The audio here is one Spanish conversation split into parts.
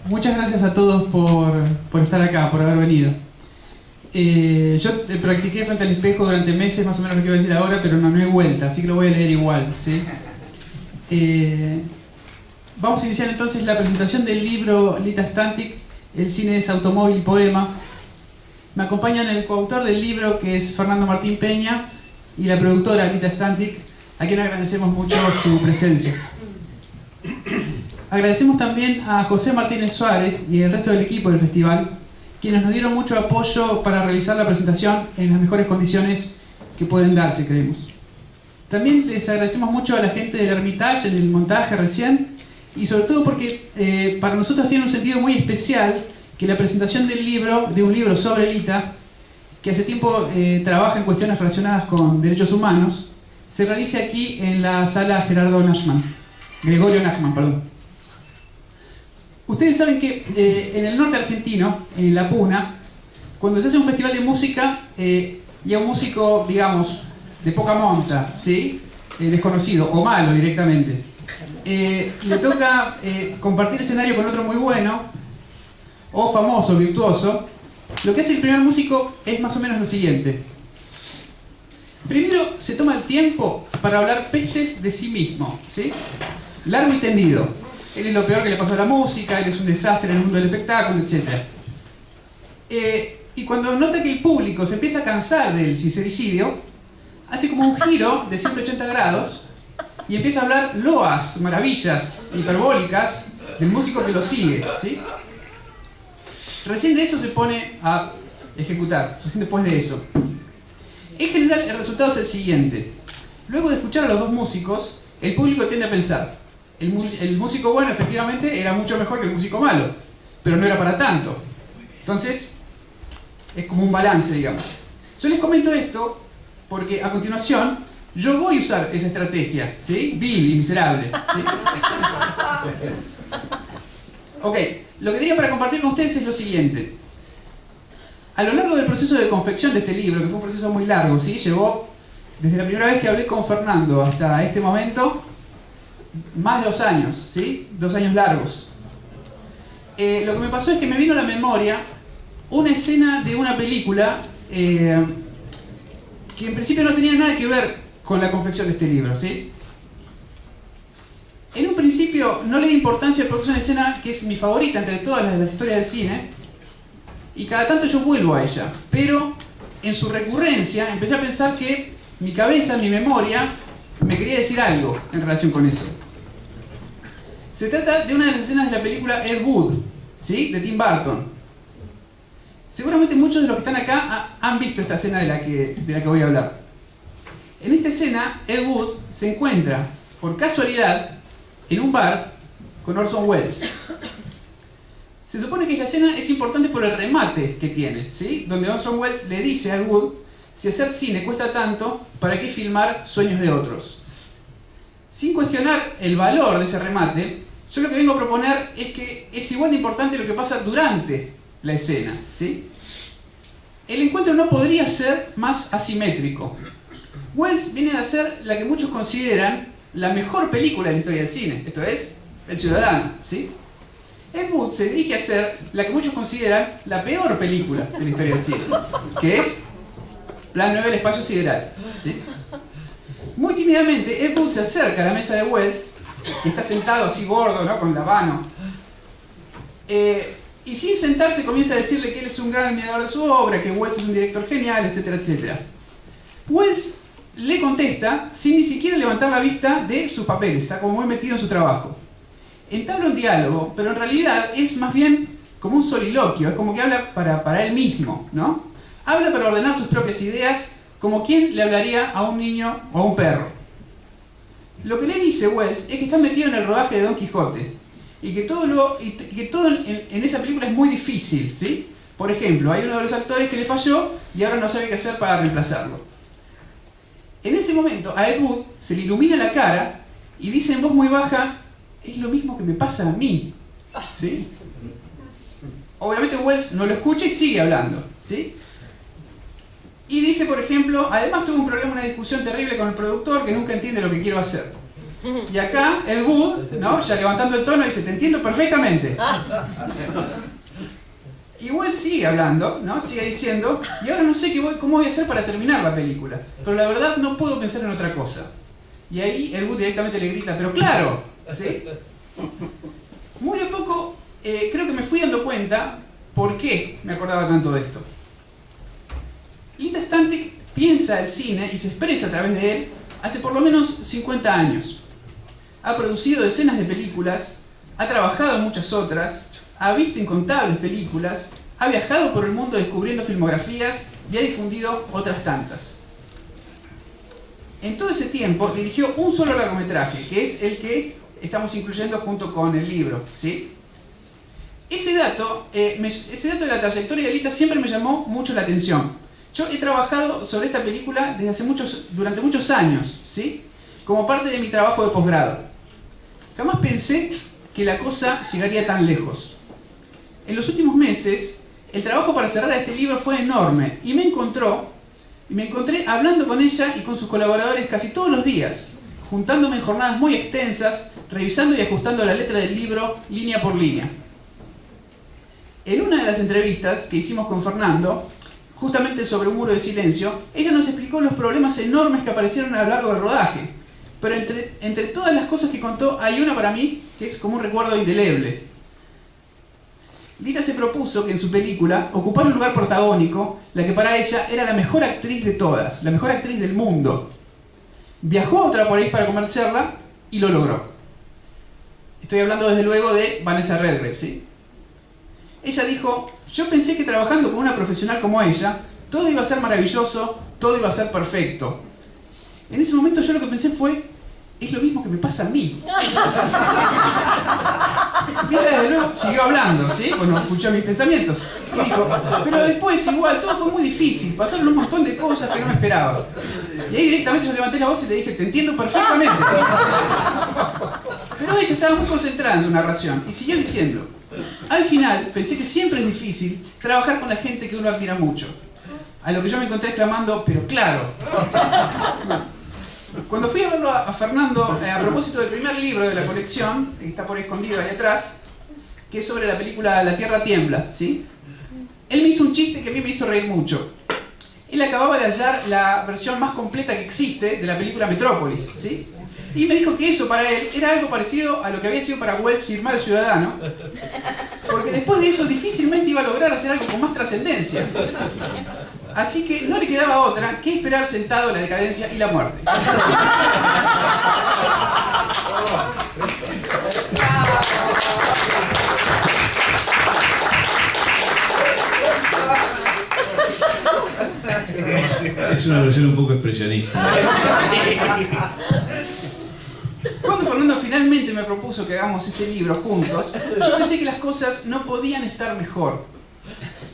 Muchas gracias a todos por estar acá, por haber venido. Yo practiqué frente al espejo durante meses, más o menos lo que iba a decir ahora, pero no hay vuelta, así que lo voy a leer igual, ¿sí? Vamos a iniciar entonces la presentación del libro Lita Stantic, El cine es automóvil y poema. Me acompañan el coautor del libro, que es Fernando Martín Peña, y la productora Lita Stantic, a quien agradecemos mucho su presencia. Agradecemos también a José Martínez Suárez y el resto del equipo del festival, quienes nos dieron mucho apoyo para realizar la presentación en las mejores condiciones que pueden darse, creemos. También les agradecemos mucho a la gente del Hermitage en el montaje recién, y sobre todo porque para nosotros tiene un sentido muy especial que la presentación del libro, de un libro sobre Lita, que hace tiempo trabaja en cuestiones relacionadas con derechos humanos, se realice aquí en la sala Gregorio Nachman, perdón. Ustedes saben que en el norte argentino, en La Puna, cuando se hace un festival de música y a un músico, digamos, de poca monta, ¿sí? Desconocido o malo directamente, le toca compartir escenario con otro muy bueno o famoso, virtuoso, lo que hace el primer músico es más o menos lo siguiente. Primero se toma el tiempo para hablar pestes de sí mismo, ¿sí? Largo y tendido. Él es lo peor que le pasó a la música, él es un desastre en el mundo del espectáculo, etc. Y cuando nota que el público se empieza a cansar del sincericidio, hace como un giro de 180 grados y empieza a hablar loas, maravillas, hiperbólicas del músico que lo sigue, ¿sí? Recién de eso se pone a ejecutar, recién después de eso. En general el resultado es el siguiente. Luego de escuchar a los dos músicos, el público tiende a pensar: el músico bueno efectivamente era mucho mejor que el músico malo, pero no era para tanto. Entonces, es como un balance, digamos. Yo les comento esto porque a continuación yo voy a usar esa estrategia, ¿sí? Vil y miserable, ¿sí? Ok, lo que tenía para compartir con ustedes es lo siguiente. A lo largo del proceso de confección de este libro, que fue un proceso muy largo, ¿sí? Llevó, desde la primera vez que hablé con Fernando hasta este momento, más de 2 años, ¿sí? 2 años largos. Lo que me pasó es que me vino a la memoria una escena de una película que en principio no tenía nada que ver con la confección de este libro, ¿sí? En un principio no le di importancia porque es una escena que es mi favorita entre todas las historias del cine, y cada tanto yo vuelvo a ella, pero en su recurrencia empecé a pensar que mi cabeza, mi memoria, me quería decir algo en relación con eso. Se trata de una de las escenas de la película Ed Wood, ¿sí? De Tim Burton. Seguramente muchos de los que están acá han visto esta escena de la que voy a hablar. En esta escena, Ed Wood se encuentra, por casualidad, en un bar con Orson Welles. Se supone que esta escena es importante por el remate que tiene, ¿sí? Donde Orson Welles le dice a Ed Wood: si hacer cine cuesta tanto, ¿para qué filmar sueños de otros? Sin cuestionar el valor de ese remate, yo lo que vengo a proponer es que es igual de importante lo que pasa durante la escena, ¿sí? El encuentro no podría ser más asimétrico. Welles viene a hacer la que muchos consideran la mejor película de la historia del cine, esto es, El Ciudadano, ¿sí? Ed Wood se dirige a hacer la que muchos consideran la peor película de la historia del cine, que es Plan 9 del espacio sideral, ¿sí? Muy tímidamente, Ed Wood se acerca a la mesa de Welles, que está sentado así gordo, ¿no? Con la mano. Y sin sentarse comienza a decirle que él es un gran admirador de su obra, que Welles es un director genial, etcétera, etcétera. Welles le contesta sin ni siquiera levantar la vista de sus papeles, está como muy metido en su trabajo. Entabla un diálogo, pero en realidad es más bien como un soliloquio, es como que habla para él mismo, ¿no? Habla para ordenar sus propias ideas, como quien le hablaría a un niño o a un perro. Lo que le dice Welles es que está metido en el rodaje de Don Quijote y que todo en esa película es muy difícil, ¿sí? Por ejemplo, hay uno de los actores que le falló y ahora no sabe qué hacer para reemplazarlo. En ese momento a Ed Wood se le ilumina la cara y dice en voz muy baja: es lo mismo que me pasa a mí, ¿sí? Obviamente Welles no lo escucha y sigue hablando, ¿sí? Y dice, por ejemplo, además tuve un problema, una discusión terrible con el productor que nunca entiende lo que quiero hacer. Y acá Ed Wood, ¿no? Ya levantando el tono, dice, te entiendo perfectamente. Igual sigue hablando, ¿no? Sigue diciendo, y ahora no sé cómo voy a hacer para terminar la película, pero la verdad no puedo pensar en otra cosa. Y ahí Ed Wood directamente le grita, pero claro, ¿sí? Muy de poco creo que me fui dando cuenta por qué me acordaba tanto de esto. Linda Stantic piensa el cine y se expresa a través de él hace por lo menos 50 años. Ha producido decenas de películas, ha trabajado en muchas otras, ha visto incontables películas, ha viajado por el mundo descubriendo filmografías y ha difundido otras tantas. En todo ese tiempo dirigió un solo largometraje, que es el que estamos incluyendo junto con el libro, ¿sí? Ese dato de la trayectoria de Lita siempre me llamó mucho la atención. Yo he trabajado sobre esta película durante muchos años, ¿sí? Como parte de mi trabajo de posgrado. Jamás pensé que la cosa llegaría tan lejos. En los últimos meses, el trabajo para cerrar este libro fue enorme y me encontré hablando con ella y con sus colaboradores casi todos los días, juntándome en jornadas muy extensas, revisando y ajustando la letra del libro línea por línea. En una de las entrevistas que hicimos con Fernando, justamente sobre Un muro de silencio, ella nos explicó los problemas enormes que aparecieron a lo largo del rodaje. Pero entre todas las cosas que contó, hay una para mí que es como un recuerdo indeleble. Lita se propuso que en su película ocupara un lugar protagónico, la que para ella era la mejor actriz de todas, la mejor actriz del mundo. Viajó a otro país para conocerla y lo logró. Estoy hablando desde luego de Vanessa Redgrave, ¿sí? Ella dijo, yo pensé que trabajando con una profesional como ella, todo iba a ser maravilloso, todo iba a ser perfecto. En ese momento yo lo que pensé fue, es lo mismo que me pasa a mí. Y ella desde luego siguió hablando, ¿sí? Bueno, escuchó mis pensamientos. Y dijo, pero después igual, todo fue muy difícil, pasaron un montón de cosas que no me esperaba. Y ahí directamente yo levanté la voz y le dije, te entiendo perfectamente. Pero ella estaba muy concentrada en su narración y siguió diciendo, al final pensé que siempre es difícil trabajar con la gente que uno admira mucho. A lo que yo me encontré exclamando, pero claro. Cuando fui a verlo a Fernando, a propósito del primer libro de la colección, que está por ahí escondido ahí atrás, que es sobre la película La Tierra Tiembla, ¿sí? Él me hizo un chiste que a mí me hizo reír mucho. Él acababa de hallar la versión más completa que existe de la película Metrópolis, ¿sí? Y me dijo que eso para él era algo parecido a lo que había sido para Wells firmar El Ciudadano, porque después de eso difícilmente iba a lograr hacer algo con más trascendencia. Así que no le quedaba otra que esperar sentado la decadencia y la muerte. Es una versión un poco expresionista. Cuando Fernando finalmente me propuso que hagamos este libro juntos, yo pensé que las cosas no podían estar mejor.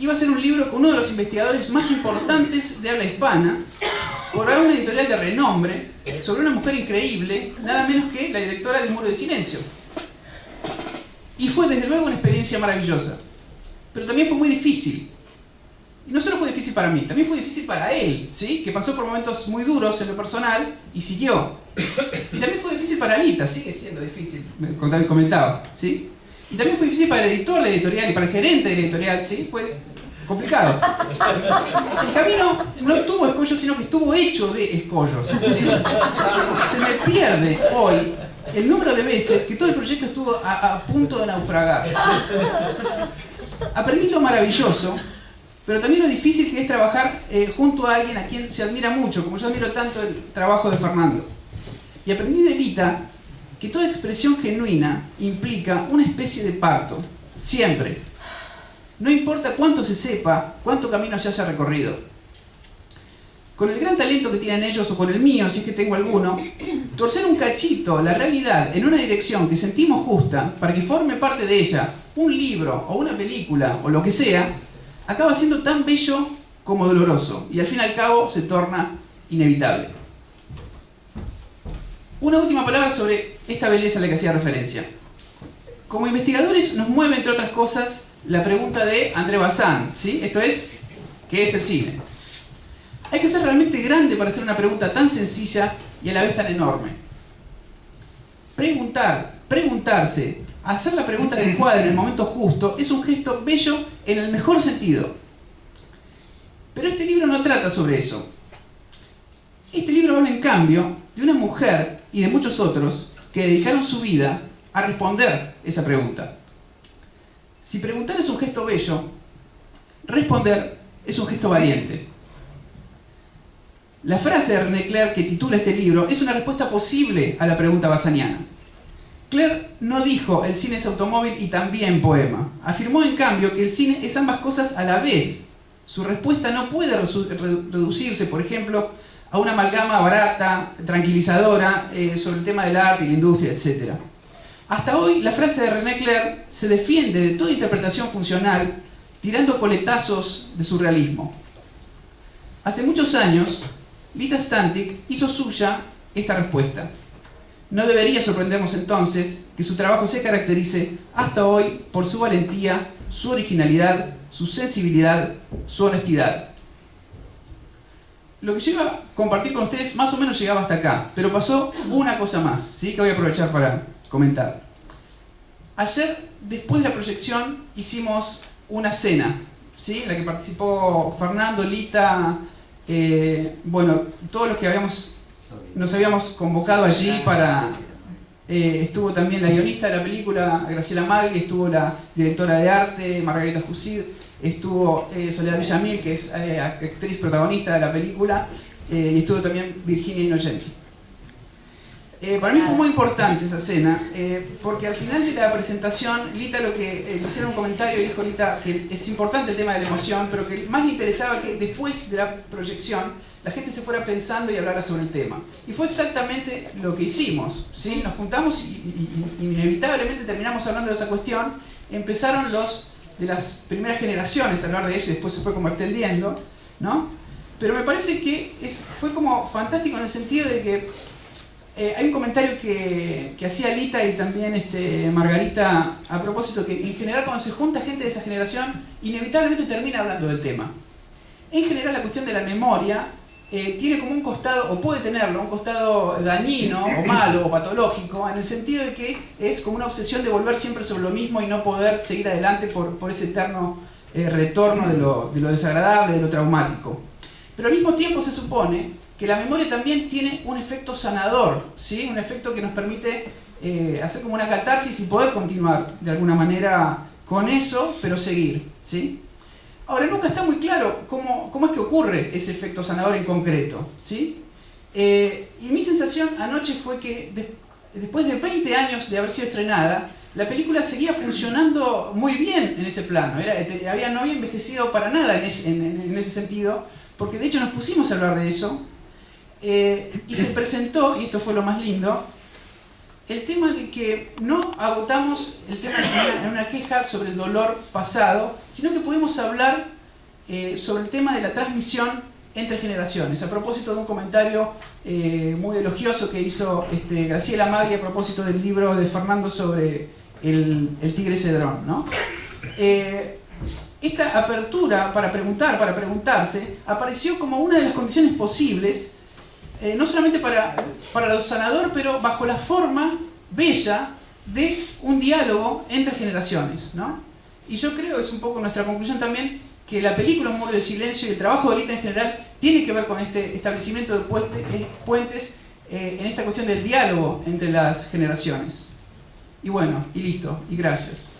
Iba a ser un libro con uno de los investigadores más importantes de habla hispana, por una editorial de renombre, sobre una mujer increíble, nada menos que la directora del Muro de Silencio. Y fue desde luego una experiencia maravillosa, pero también fue muy difícil. Y no solo fue difícil para mí, también fue difícil para él, ¿sí? Que pasó por momentos muy duros en lo personal y siguió. Y también fue difícil para Lita, sigue siendo difícil, me comentaba, ¿sí? Y también fue difícil para el editor de la editorial y para el gerente de la editorial, ¿sí? Fue complicado. El camino no tuvo escollos, sino que estuvo hecho de escollos, ¿sí? Se me pierde hoy el número de veces que todo el proyecto estuvo a punto de naufragar. Aprendí lo maravilloso, pero también lo difícil que es trabajar junto a alguien a quien se admira mucho, como yo admiro tanto el trabajo de Fernando. Y aprendí de Lita que toda expresión genuina implica una especie de parto, siempre. No importa cuánto se sepa, cuánto camino se haya recorrido. Con el gran talento que tienen ellos, o con el mío, si es que tengo alguno, torcer un cachito la realidad en una dirección que sentimos justa, para que forme parte de ella un libro, o una película, o lo que sea, acaba siendo tan bello como doloroso, y al fin y al cabo se torna inevitable. Una última palabra sobre esta belleza a la que hacía referencia. Como investigadores nos mueve, entre otras cosas, la pregunta de André Bazin, ¿sí? Esto es, ¿qué es el cine? Hay que ser realmente grande para hacer una pregunta tan sencilla y a la vez tan enorme. preguntarse, hacer la pregunta adecuada en el momento justo, es un gesto bello en el mejor sentido. Pero este libro no trata sobre eso. Este libro habla, en cambio, de una mujer y de muchos otros que dedicaron su vida a responder esa pregunta. Si preguntar es un gesto bello, responder es un gesto valiente. La frase de René Clair que titula este libro es una respuesta posible a la pregunta bazaniana. Clair no dijo el cine es automóvil y también poema. Afirmó, en cambio, que el cine es ambas cosas a la vez. Su respuesta no puede reducirse, por ejemplo, a una amalgama barata, tranquilizadora, sobre el tema del arte y la industria, etc. Hasta hoy, la frase de René Clair se defiende de toda interpretación funcional, tirando coletazos de surrealismo. Hace muchos años, Lita Stantic hizo suya esta respuesta. No debería sorprendernos entonces que su trabajo se caracterice hasta hoy por su valentía, su originalidad, su sensibilidad, su honestidad. Lo que yo iba a compartir con ustedes más o menos llegaba hasta acá, pero pasó una cosa más, ¿sí? Que voy a aprovechar para comentar. Ayer, después de la proyección, hicimos una cena, ¿sí? En la que participó Fernando, Lita, bueno, todos los que nos habíamos convocado allí para... estuvo también la guionista de la película, Graciela Magli, estuvo la directora de arte, Margarita Jusid, estuvo Soledad Villamil, que es actriz protagonista de la película, y estuvo también Virginia Innocenti. Para mí fue muy importante esa cena, porque al final de la presentación, Lita le hicieron un comentario y dijo Lita que es importante el tema de la emoción, pero que más le interesaba que después de la proyección la gente se fuera pensando y hablara sobre el tema. Y fue exactamente lo que hicimos, ¿sí? Nos juntamos y inevitablemente terminamos hablando de esa cuestión. Empezaron los de las primeras generaciones a hablar de eso y después se fue como extendiendo, ¿no? Pero me parece que fue como fantástico en el sentido de que hay un comentario que hacía Lita y también Margarita a propósito, que en general cuando se junta gente de esa generación inevitablemente termina hablando del tema. En general la cuestión de la memoria tiene como un costado, o puede tenerlo, un costado dañino, o malo, o patológico, en el sentido de que es como una obsesión de volver siempre sobre lo mismo y no poder seguir adelante por ese eterno retorno de lo desagradable, de lo traumático. Pero al mismo tiempo se supone que la memoria también tiene un efecto sanador, ¿sí? Un efecto que nos permite hacer como una catarsis y poder continuar de alguna manera con eso, pero seguir, ¿sí? Ahora, nunca está muy claro cómo es que ocurre ese efecto sanador en concreto, ¿sí? Y mi sensación anoche fue que después de 20 años de haber sido estrenada, la película seguía funcionando muy bien en ese plano. No había envejecido para nada en ese sentido, porque de hecho nos pusimos a hablar de eso, y se presentó, y esto fue lo más lindo, el tema de que no agotamos el tema en una queja sobre el dolor pasado, sino que pudimos hablar sobre el tema de la transmisión entre generaciones, a propósito de un comentario muy elogioso que hizo Graciela Magli a propósito del libro de Fernando sobre el tigre cedrón, ¿no? Esta apertura para preguntar, para preguntarse, apareció como una de las condiciones posibles, no solamente para lo sanador, pero bajo la forma bella de un diálogo entre generaciones, ¿no? Y yo creo, es un poco nuestra conclusión también, que la película Un muro de silencio y el trabajo de Lita en general tiene que ver con este establecimiento de puentes en esta cuestión del diálogo entre las generaciones. Y bueno, y listo, y gracias.